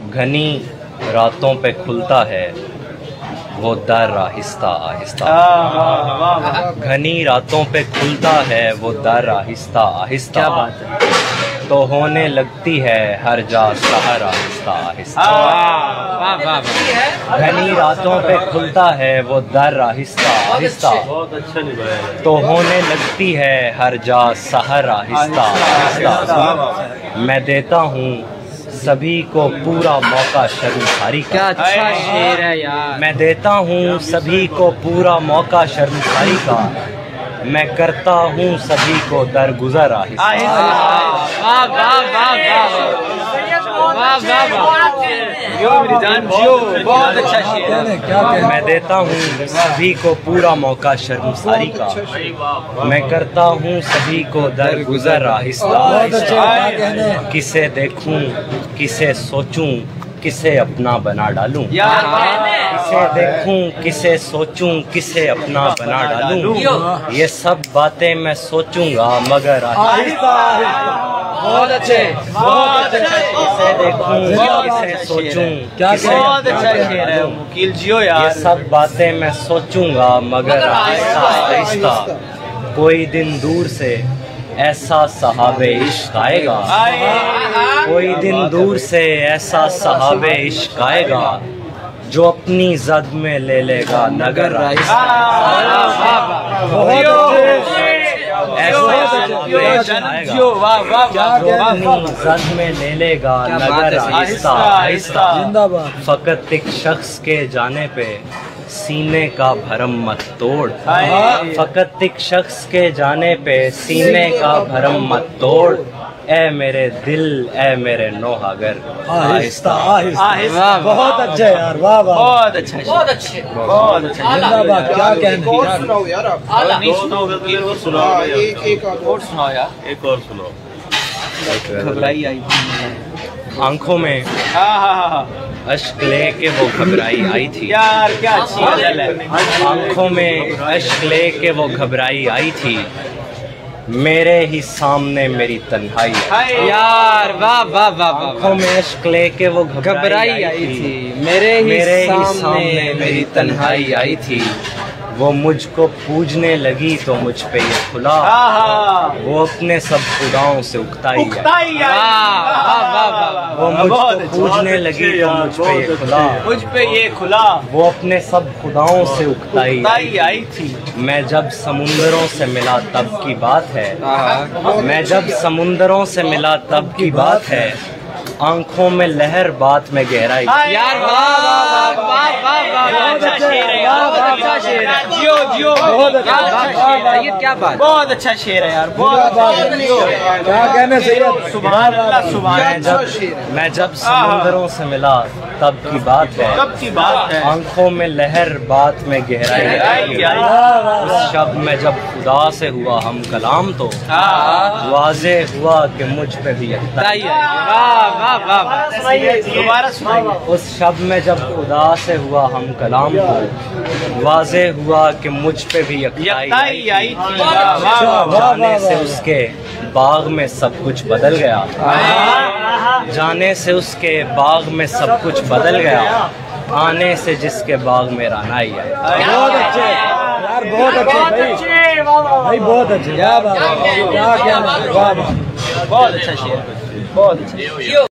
घनी रातों पे खुलता है वो दर आहिस्ता आहिस्ता। घनी रातों पे खुलता है वो दर आहिस्ता आहिस्ता। क्या बात है। तो होने लगती है हर जा सहर आहिस्ता आहिस्ता। घनी रातों पे खुलता है वो दर आहिस्ता आहिस्ता। बहुत अच्छा निभाया है। तो होने लगती है हर जा सहर आहिस्ता आहिस्ता। मैं देता हूँ सभी को पूरा मौका शर्मसारी का। क्या अच्छा शेर है यार। मैं देता हूँ सभी को पूरा मौका शर्मसारी का। मैं करता हूँ सभी को दरगुजर आहिस्ता। वाह वाह वाह वाह वाह वाह। जियो मेरी जान जियो, बहुत अच्छा शेर है। मैं देता हूँ सभी को पूरा मौका शर्मसारी का। मैं करता हूँ सभी को दरगुजर आहिस्ता आहिस्ता। किसे देखूं किसे सोचूं किसे अपना बना डालूं। किसे देखूं किसे सोचूं किसे अपना बना डालूं। ये सब बातें मैं सोचूंगा मगर आहिस्ता। बहुत अच्छे बहुत अच्छे। किसे देखूं किसे सोचूं बहुत अच्छा शेर है मुकील जियो यार। ये सब बातें मैं सोचूंगा मगर आहिस्ता आहिस्ता। कोई दिन दूर से ऐसा सहाबे इश्क आएगा। कोई दिन दूर से ऐसा सहाबे इश्क आएगा जो अपनी जद में ले लेगा नगर आहिस्ता। जो अपनी जद में ले लेगा नगर आहिस्ता आहिस्ता। फकत एक शख्स के जाने पे सीने का भरम मत तोड़। फकत एक शख्स के जाने पे सीने का भरम मत तोड़। ए मेरे दिल ए मेरे नौहागर आहिस्ता आहिस्ता। बहुत अच्छा यार। वाह वाह बहुत अच्छा बहुत अच्छे बहुत अच्छा। जिंदाबाद। क्या कहने नहीं सुनाओगे तो एक और सुनाओ। एक और सुनाओ यार। एक और सुनाओ। घबराई आई। आंखों में अश्क लेके वो घबराई आई थी। यार क्या अच्छी गजल है। आंखों में अश्क लेके वो घबराई आई थी। मेरे ही सामने मेरी तन्हाई आई। यार वाह वाह वाह वाह। आंखों में अश्क लेके वो घबराई आई थी। मेरे ही सामने मेरी तन्हाई आई थी। वो मुझको पूजने लगी तो मुझ पे ये खुला। वो अपने सब खुदाओं से उकताई आई। वो मुझको पूजने लगी तो मुझ पे ये खुला। मुझ पे ये खुला। वो अपने सब खुदाओं से उकताई आई थी। मैं जब समुंदरों से मिला तब की बात है। मैं जब समुंदरों से मिला तब की बात है। आंखों में लहर बात में गहराई। यार वाह वाह वाह वाह। बहुत अच्छा शेर है यार। बहुत अच्छा शेर है। जियो जियो बहुत अच्छा शेर है। ये क्या बात। बहुत अच्छा शेर है यार। बहुत क्या कहने से। सुभान अल्लाह सुभान। मैं जब समुंदरों से मिला तब की बात है। कब की बात है। आंखों में लहर बात में गहराई। उस शब में जब खुदा से हुआ हम कलाम तो वाज़े हुआ कि मुझ पे भी यकताई। दोबारा सुनाइए। उस शब में जब खुदा से हुआ हम कलाम को वाज़े हुआ कि मुझ पे भी यकताई आई थी। जाने से उसके बाग में सब कुछ बदल गया। जाने से उसके बाग में सब कुछ बदल गया। आने से जिसके बाग में रानाई आई। बहुत अच्छे यार। बहुत अच्छे भाई बहुत अच्छे। क्या बात। क्या कहना। वाह वाह। बहुत अच्छा शेर। बहुत अच्छा।